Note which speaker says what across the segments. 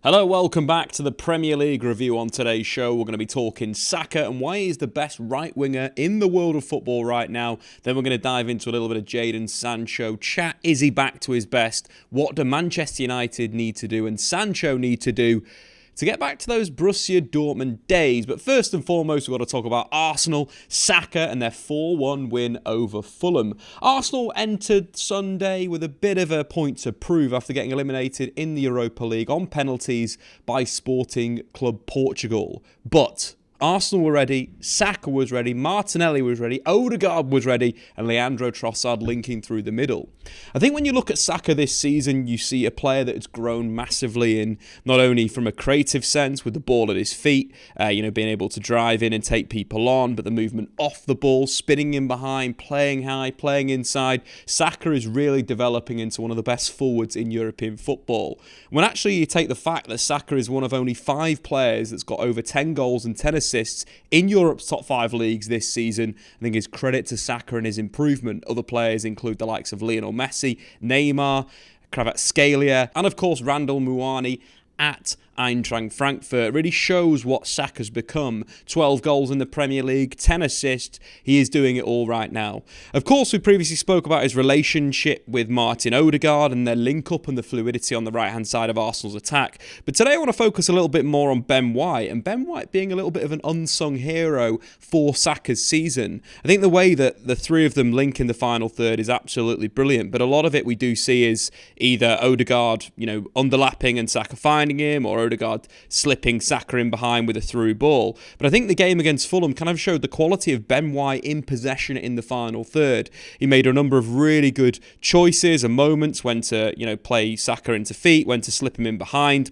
Speaker 1: Hello, welcome back to the Premier League review. On today's show, we're going to be talking Saka and why he's the best right winger in the world of football right now. Then we're going to dive into a little bit of Jadon Sancho chat. Is he back to his best? What do Manchester United need to do and Sancho need to do to get back to those Borussia Dortmund days? But first and foremost, we've got to talk about Arsenal, Saka and their 4-1 win over Fulham. Arsenal entered Sunday with a bit of a point to prove after getting eliminated in the Europa League on penalties by Sporting Club Portugal. But Arsenal were ready, Saka was ready, Martinelli was ready, Odegaard was ready, and Leandro Trossard linking through the middle. I think when you look at Saka this season, you see a player that has grown massively in not only from a creative sense with the ball at his feet, being able to drive in and take people on, but the movement off the ball, spinning in behind, playing high, playing inside. Saka is really developing into one of the best forwards in European football. When actually you take the fact that Saka is one of only 5 players that's got over 10 goals and 10 assists in Europe's top 5 leagues this season, I think is credit to Saka and his improvement. Other players include the likes of Lionel Messi, Neymar, Kvaratskhelia, and of course Randall Muani at Eintracht Frankfurt. It really shows what Saka's become. 12 goals in the Premier League, 10 assists. He is doing it all right now. Of course, we previously spoke about his relationship with Martin Odegaard and their link-up and the fluidity on the right-hand side of Arsenal's attack. But today I want to focus a little bit more on Ben White, and Ben White being a little bit of an unsung hero for Saka's season. I think the way that the three of them link in the final third is absolutely brilliant, but a lot of it we do see is either Odegaard, underlapping and Saka finding him, or Odegaard slipping Saka in behind with a through ball. But I think the game against Fulham kind of showed the quality of Ben White in possession in the final third. He made a number of really good choices and moments when to, play Saka into feet, when to slip him in behind,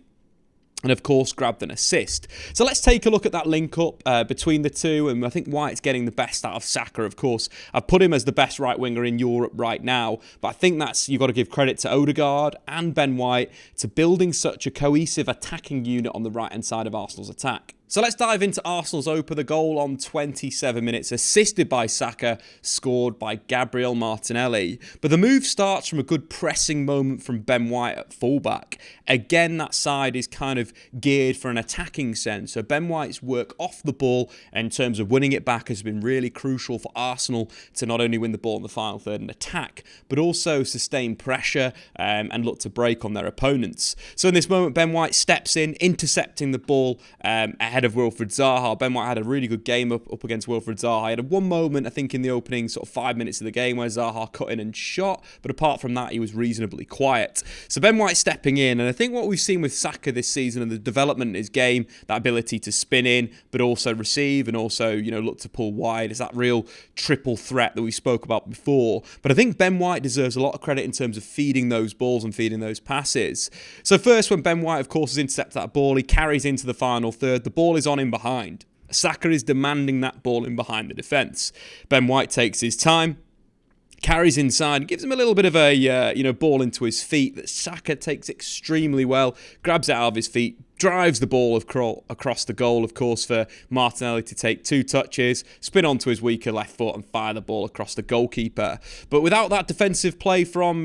Speaker 1: and of course grabbed an assist. So let's take a look at that link up between the two, and I think White's getting the best out of Saka. Of course, I've put him as the best right winger in Europe right now, but I think you've got to give credit to Odegaard and Ben White to building such a cohesive attacking unit on the right hand side of Arsenal's attack. So let's dive into Arsenal's opener. The goal on 27 minutes, assisted by Saka, scored by Gabriel Martinelli. But the move starts from a good pressing moment from Ben White at fullback. Again, that side is kind of geared for an attacking sense. So Ben White's work off the ball in terms of winning it back has been really crucial for Arsenal to not only win the ball in the final third and attack, but also sustain pressure and look to break on their opponents. So in this moment, Ben White steps in, intercepting the ball ahead of Wilfried Zaha. Ben White had a really good game up against Wilfried Zaha. He had one moment, I think, in the opening sort of 5 minutes of the game where Zaha cut in and shot, but apart from that, he was reasonably quiet. So Ben White stepping in, and I think what we've seen with Saka this season and the development in his game, that ability to spin in, but also receive and also, look to pull wide, is that real triple threat that we spoke about before. But I think Ben White deserves a lot of credit in terms of feeding those balls and feeding those passes. So first, when Ben White, of course, has intercepted that ball, he carries into the final third. The ball is on in behind. Saka is demanding that ball in behind the defence. Ben White takes his time, carries inside, gives him a little bit of a ball into his feet that Saka takes extremely well, grabs it out of his feet, drives the ball across the goal, of course, for Martinelli to take 2 touches, spin onto his weaker left foot and fire the ball across the goalkeeper. But without that defensive play from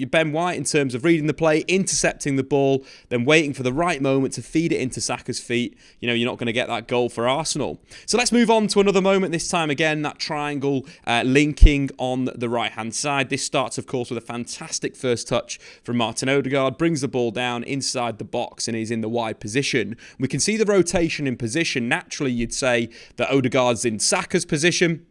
Speaker 1: Ben White in terms of reading the play, intercepting the ball, then waiting for the right moment to feed it into Saka's feet, you're not going to get that goal for Arsenal. So let's move on to another moment, this time again, that triangle linking on the right-hand side. This starts, of course, with a fantastic first touch from Martin Odegaard, brings the ball down inside the box and is in the wide position. We can see the rotation in position. Naturally, you'd say that Odegaard's in Saka's position,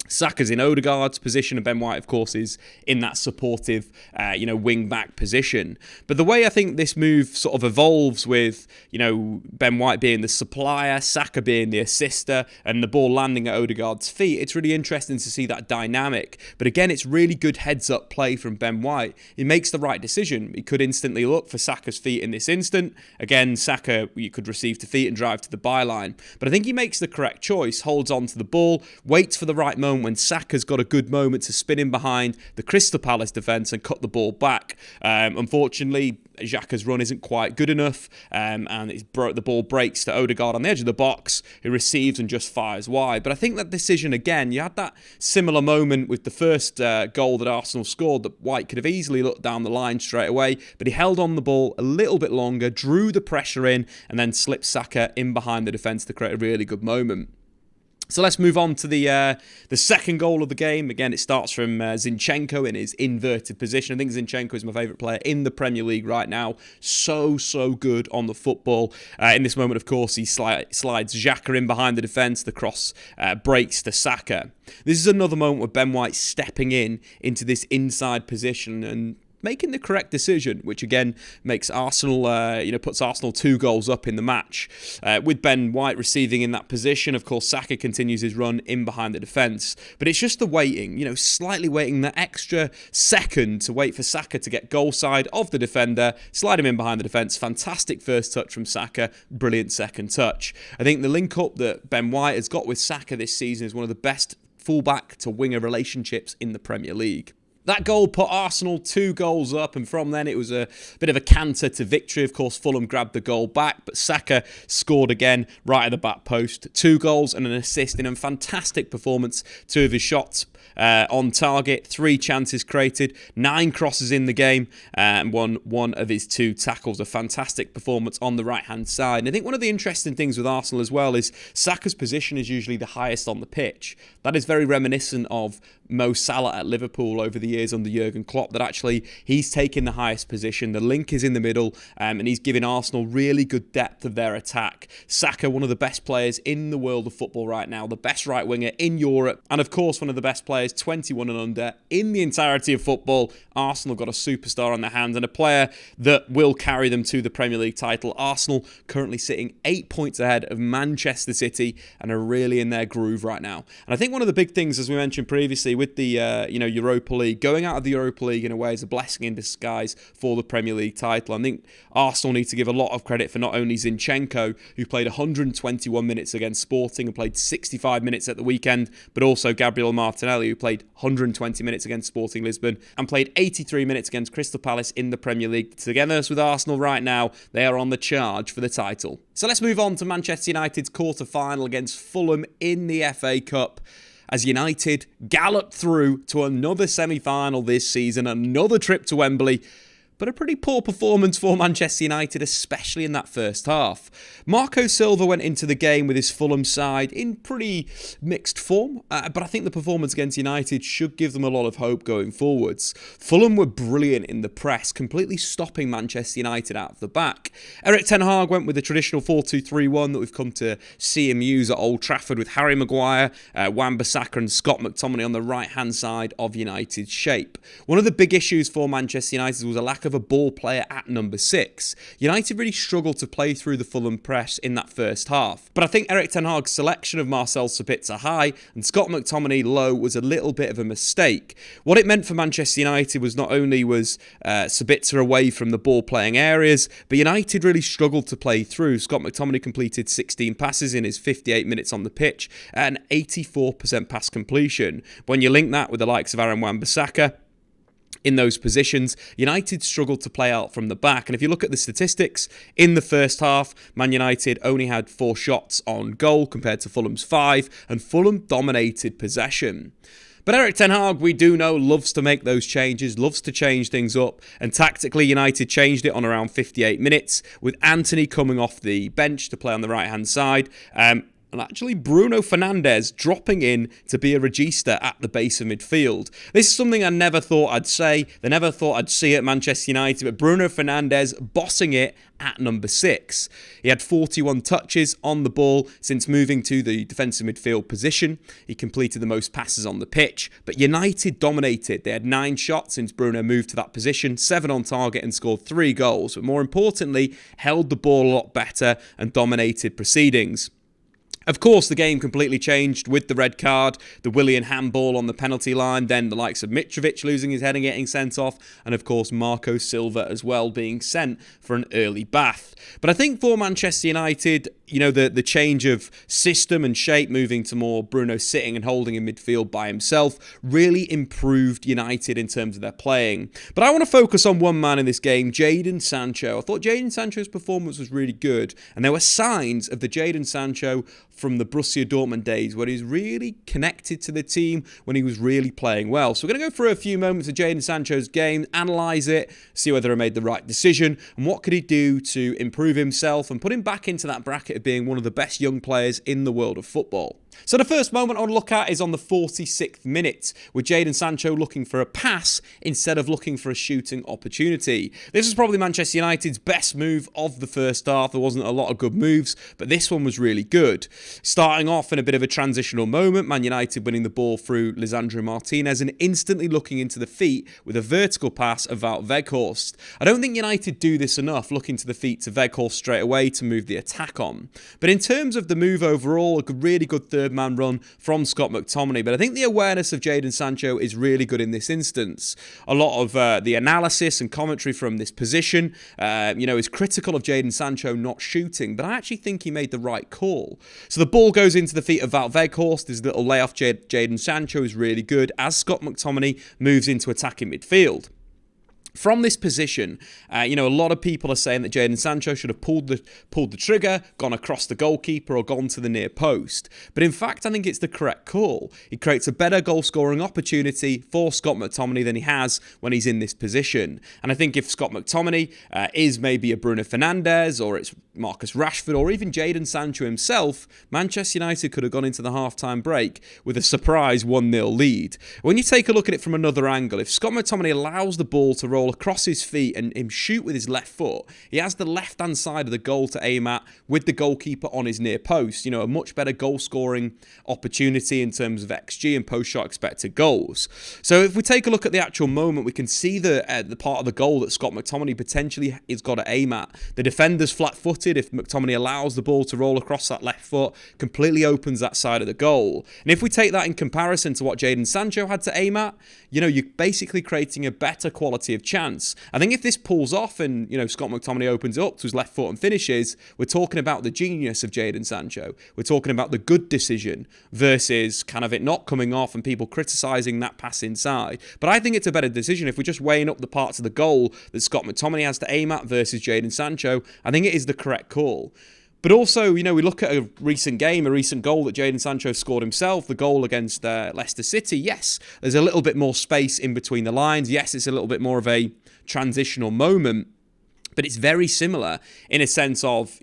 Speaker 1: Saka's in Odegaard's position, and Ben White, of course, is in that supportive, wing-back position. But the way I think this move sort of evolves with, Ben White being the supplier, Saka being the assister, and the ball landing at Odegaard's feet, it's really interesting to see that dynamic. But again, it's really good heads-up play from Ben White. He makes the right decision. He could instantly look for Saka's feet in this instant. Again, Saka, you could receive to feet and drive to the byline. But I think he makes the correct choice, holds on to the ball, waits for the right moment moment when Saka's got a good moment to spin in behind the Crystal Palace defence and cut the ball back. Unfortunately, Xhaka's run isn't quite good enough, and the ball breaks to Odegaard on the edge of the box, who receives and just fires wide. But I think that decision again, you had that similar moment with the first goal that Arsenal scored, that White could have easily looked down the line straight away, but he held on the ball a little bit longer, drew the pressure in, and then slipped Saka in behind the defence to create a really good moment. So let's move on to the second goal of the game. Again, it starts from Zinchenko in his inverted position. I think Zinchenko is my favourite player in the Premier League right now. So good on the football. In this moment, of course, he slides Xhaka in behind the defence. The cross breaks to Saka. This is another moment where Ben White stepping into this inside position and making the correct decision, which again makes Arsenal, puts Arsenal 2 goals up in the match. With Ben White receiving in that position, of course, Saka continues his run in behind the defence. But it's just the waiting, slightly waiting that extra second to wait for Saka to get goal side of the defender, slide him in behind the defence. Fantastic first touch from Saka, brilliant second touch. I think the link-up that Ben White has got with Saka this season is one of the best fullback to winger relationships in the Premier League. That goal put Arsenal 2 goals up, and from then it was a bit of a canter to victory. Of course, Fulham grabbed the goal back, but Saka scored again right at the back post. 2 goals and an assist in a fantastic performance. 2 of his shots on target, 3 chances created, 9 crosses in the game, and one of his 2 tackles. A fantastic performance on the right-hand side. And I think one of the interesting things with Arsenal as well is Saka's position is usually the highest on the pitch. That is very reminiscent of Mo Salah at Liverpool over the years under Jurgen Klopp, that actually he's taken the highest position. The link is in the middle, and he's giving Arsenal really good depth of their attack. Saka, one of the best players in the world of football right now, the best right winger in Europe, and of course one of the best players 21 and under in the entirety of football. Arsenal got a superstar on their hands and a player that will carry them to the Premier League title. Arsenal currently sitting 8 points ahead of Manchester City and are really in their groove right now. And I think one of the big things, as we mentioned previously, with the Europa League, going out of the Europa League in a way is a blessing in disguise for the Premier League title. I think Arsenal need to give a lot of credit for not only Zinchenko, who played 121 minutes against Sporting and played 65 minutes at the weekend, but also Gabriel Martinelli, who played 120 minutes against Sporting Lisbon and played 83 minutes against Crystal Palace in the Premier League. Together with Arsenal right now, they are on the charge for the title. So let's move on to Manchester United's quarter-final against Fulham in the FA Cup, as United galloped through to another semi-final this season, another trip to Wembley. But a pretty poor performance for Manchester United, especially in that first half. Marco Silva went into the game with his Fulham side in pretty mixed form, but I think the performance against United should give them a lot of hope going forwards. Fulham were brilliant in the press, completely stopping Manchester United out of the back. Erik ten Hag went with the traditional 4-2-3-1 that we've come to see him use at Old Trafford, with Harry Maguire, Wan-Bissaka and Scott McTominay on the right-hand side of United's shape. One of the big issues for Manchester United was a lack of a ball player at number 6. United really struggled to play through the Fulham press in that first half. But I think Erik ten Hag's selection of Marcel Sabitzer high and Scott McTominay low was a little bit of a mistake. What it meant for Manchester United was not only was Sabitzer away from the ball playing areas, but United really struggled to play through. Scott McTominay completed 16 passes in his 58 minutes on the pitch at an 84% pass completion. When you link that with the likes of Aaron Wan-Bissaka in those positions, United struggled to play out from the back. And if you look at the statistics, in the first half, Man United only had 4 shots on goal compared to Fulham's 5, and Fulham dominated possession. But Erik ten Hag, we do know, loves to make those changes, loves to change things up, and tactically United changed it on around 58 minutes, with Anthony coming off the bench to play on the right-hand side, and actually Bruno Fernandes dropping in to be a regista at the base of midfield. This is something I never thought I'd say. I never thought I'd see at Manchester United, but Bruno Fernandes bossing it at number 6. He had 41 touches on the ball since moving to the defensive midfield position. He completed the most passes on the pitch, but United dominated. They had 9 shots since Bruno moved to that position, 7 on target and scored 3 goals, but more importantly, held the ball a lot better and dominated proceedings. Of course, the game completely changed with the red card, the Willian handball on the penalty line, then the likes of Mitrovic losing his head and getting sent off, and of course Marco Silva as well being sent for an early bath. But I think for Manchester United, the change of system and shape, moving to more Bruno sitting and holding in midfield by himself, really improved United in terms of their playing. But I want to focus on one man in this game, Jadon Sancho. I thought Jadon Sancho's performance was really good, and there were signs of the Jadon Sancho from the Borussia Dortmund days where he's really connected to the team, when he was really playing well. So we're going to go through a few moments of Jadon Sancho's game, analyse it, see whether he made the right decision, and what could he do to improve himself and put him back into that bracket of being one of the best young players in the world of football. So the first moment I want to look at is on the 46th minute, with Jadon Sancho looking for a pass instead of looking for a shooting opportunity. This was probably Manchester United's best move of the first half. There wasn't a lot of good moves, but this one was really good. Starting off in a bit of a transitional moment, Man United winning the ball through Lisandro Martinez and instantly looking into the feet with a vertical pass of Wout Weghorst. I don't think United do this enough, looking to the feet to Weghorst straight away to move the attack on. But in terms of the move overall, a really good third man run from Scott McTominay. But I think the awareness of Jadon Sancho is really good in this instance. A lot of the analysis and commentary from this position, is critical of Jadon Sancho not shooting, but I actually think he made the right call. So the ball goes into the feet of Wout Weghorst. His little layoff Jadon Sancho is really good as Scott McTominay moves into attacking midfield. From this position, a lot of people are saying that Jadon Sancho should have pulled the trigger, gone across the goalkeeper or gone to the near post. But in fact, I think it's the correct call. He creates a better goal-scoring opportunity for Scott McTominay than he has when he's in this position. And I think if Scott McTominay is maybe a Bruno Fernandes, or it's Marcus Rashford, or even Jadon Sancho himself, Manchester United could have gone into the half-time break with a surprise 1-0 lead. When you take a look at it from another angle, if Scott McTominay allows the ball to roll across his feet and him shoot with his left foot, he has the left-hand side of the goal to aim at with the goalkeeper on his near post. A much better goal-scoring opportunity in terms of XG and post-shot expected goals. So if we take a look at the actual moment, we can see the part of the goal that Scott McTominay potentially has got to aim at. The defender's flat-footed. If McTominay allows the ball to roll across that left foot, completely opens that side of the goal. And if we take that in comparison to what Jadon Sancho had to aim at, you're basically creating a better quality of chance. I think if this pulls off and, Scott McTominay opens it up to his left foot and finishes, we're talking about the genius of Jadon Sancho. We're talking about the good decision versus kind of it not coming off and people criticising that pass inside. But I think it's a better decision if we're just weighing up the parts of the goal that Scott McTominay has to aim at versus Jadon Sancho. I think it is the correct call. But also, we look at a recent goal that Jadon Sancho scored himself, the goal against Leicester City. Yes, there's a little bit more space in between the lines. Yes, it's a little bit more of a transitional moment. But it's very similar in a sense of,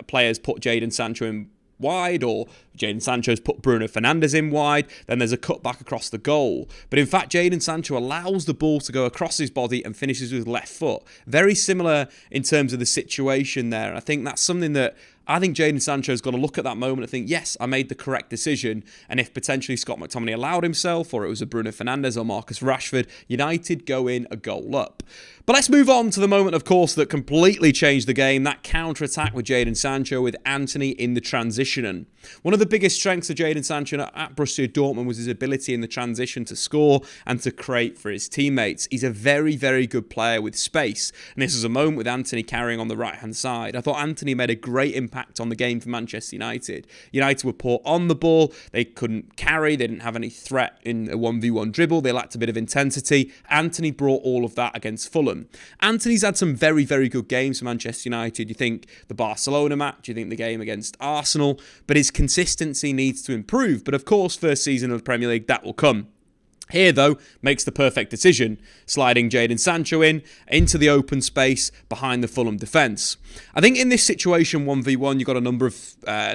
Speaker 1: players put Jadon Sancho in wide, or Jadon Sancho's put Bruno Fernandes in wide, then there's a cut back across the goal. But in fact, Jadon Sancho allows the ball to go across his body and finishes with left foot. Very similar in terms of the situation there. And I think that's something that I think Jadon Sancho's got to look at that moment and think, yes, I made the correct decision. And if potentially Scott McTominay allowed himself, or it was a Bruno Fernandes or Marcus Rashford, United go in a goal up. But let's move on to the moment, of course, that completely changed the game, that counter-attack with Jadon Sancho with Antony in the transition. One of the biggest strengths of Jadon Sancho at Borussia Dortmund was his ability in the transition to score and to create for his teammates. He's a very, very good player with space. And this was a moment with Antony carrying on the right-hand side. I thought Antony made a great impact on the game for Manchester United. United were poor on the ball. They couldn't carry. They didn't have any threat in a 1v1 dribble. They lacked a bit of intensity. Antony brought all of that against Fulham. Antony's had some very, very good games for Manchester United. You think the Barcelona match, you think the game against Arsenal, but his consistency needs to improve. But of course, first season of the Premier League, that will come. Here, though, makes the perfect decision, sliding Jadon Sancho into the open space behind the Fulham defence. I think in this situation, 1v1, you've got a number of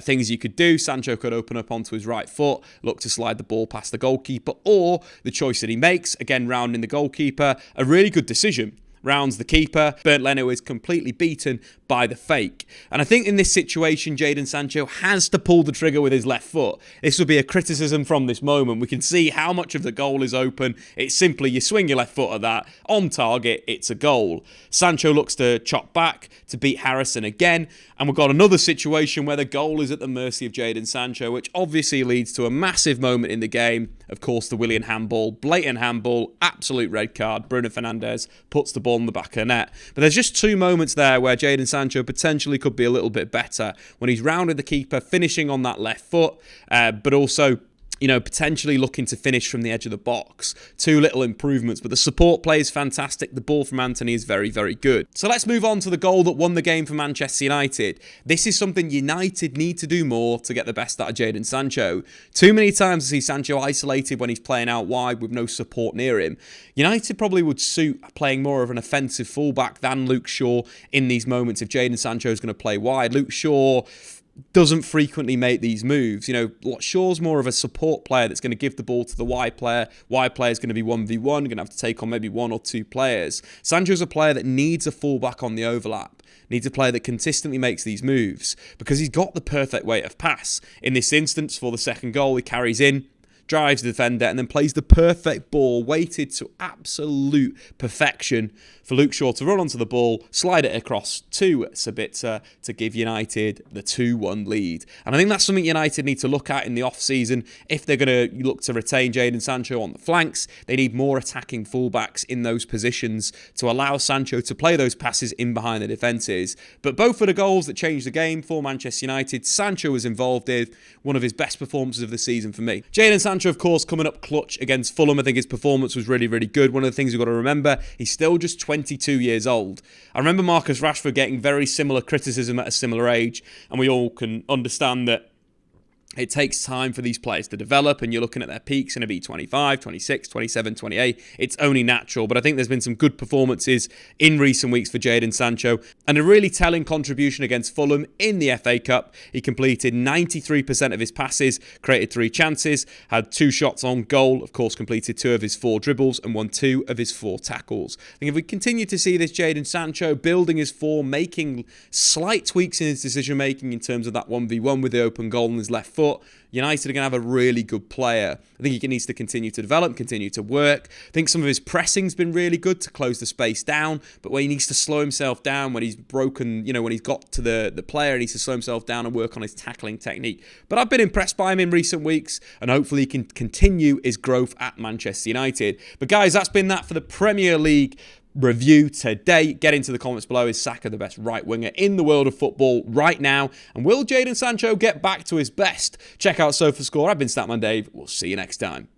Speaker 1: things you could do. Sancho could open up onto his right foot, look to slide the ball past the goalkeeper, or the choice that he makes, again, rounding the goalkeeper, a really good decision. Rounds the keeper. Bernd Leno is completely beaten by the fake. And I think in this situation, Jadon Sancho has to pull the trigger with his left foot. This would be a criticism from this moment. We can see how much of the goal is open. It's simply you swing your left foot at that, on target, it's a goal. Sancho looks to chop back to beat Harrison again. And we've got another situation where the goal is at the mercy of Jadon Sancho, which obviously leads to a massive moment in the game. of course, the Willian handball, blatant handball, absolute red card. Bruno Fernandes puts the ball in the back of the net. But there's just two moments there where Jadon Sancho potentially could be a little bit better when he's rounded the keeper, finishing on that left foot, but also potentially looking to finish from the edge of the box. Two little improvements, but the support play is fantastic. The ball from Antony is very, very good. So let's move on to the goal that won the game for Manchester United. This is something United need to do more to get the best out of Jadon Sancho. Too many times I see Sancho isolated when he's playing out wide with no support near him. United probably would suit playing more of an offensive fullback than Luke Shaw in these moments if Jadon Sancho is going to play wide. Luke Shaw doesn't frequently make these moves. Shaw's more of a support player that's going to give the ball to the wide player. Wide player is going to be 1v1, going to have to take on maybe one or two players. Sancho's a player that needs a fullback on the overlap. Needs a player that consistently makes these moves because he's got the perfect weight of pass. In this instance, for the second goal, he carries in, drives the defender, and then plays the perfect ball, weighted to absolute perfection for Luke Shaw to run onto the ball, slide it across to Sabitzer to give United the 2-1 lead. And I think that's something United need to look at in the off-season. If they're going to look to retain Jadon Sancho on the flanks, they need more attacking fullbacks in those positions to allow Sancho to play those passes in behind the defences. But both of the goals that changed the game for Manchester United, Sancho was involved in one of his best performances of the season for me. Jadon Sancho, of course, coming up clutch against Fulham. I think his performance was really, really good. One of the things we've got to remember, he's still just 22 years old. I remember Marcus Rashford getting very similar criticism at a similar age, and we all can understand that it takes time for these players to develop, and you're looking at their peaks and it'll be 25, 26, 27, 28. It's only natural, but I think there's been some good performances in recent weeks for Jadon Sancho, and a really telling contribution against Fulham in the FA Cup. He completed 93% of his passes, created 3 chances, had 2 shots on goal, of course completed 2 of his 4 dribbles and won 2 of his 4 tackles. I think if we continue to see this Jadon Sancho building his form, making slight tweaks in his decision making in terms of that 1v1 with the open goal on his left foot, United are going to have a really good player. I think he needs to continue to develop, continue to work. I think some of his pressing's been really good to close the space down, but when he needs to slow himself down, when he's broken, when he's got to the player, he needs to slow himself down and work on his tackling technique. But I've been impressed by him in recent weeks, and hopefully he can continue his growth at Manchester United. But guys, that's been that for the Premier League review today. Get into the comments below. Is Saka the best right winger in the world of football right now? And will Jadon Sancho get back to his best? Check out SofaScore. I've been Statman Dave. We'll see you next time.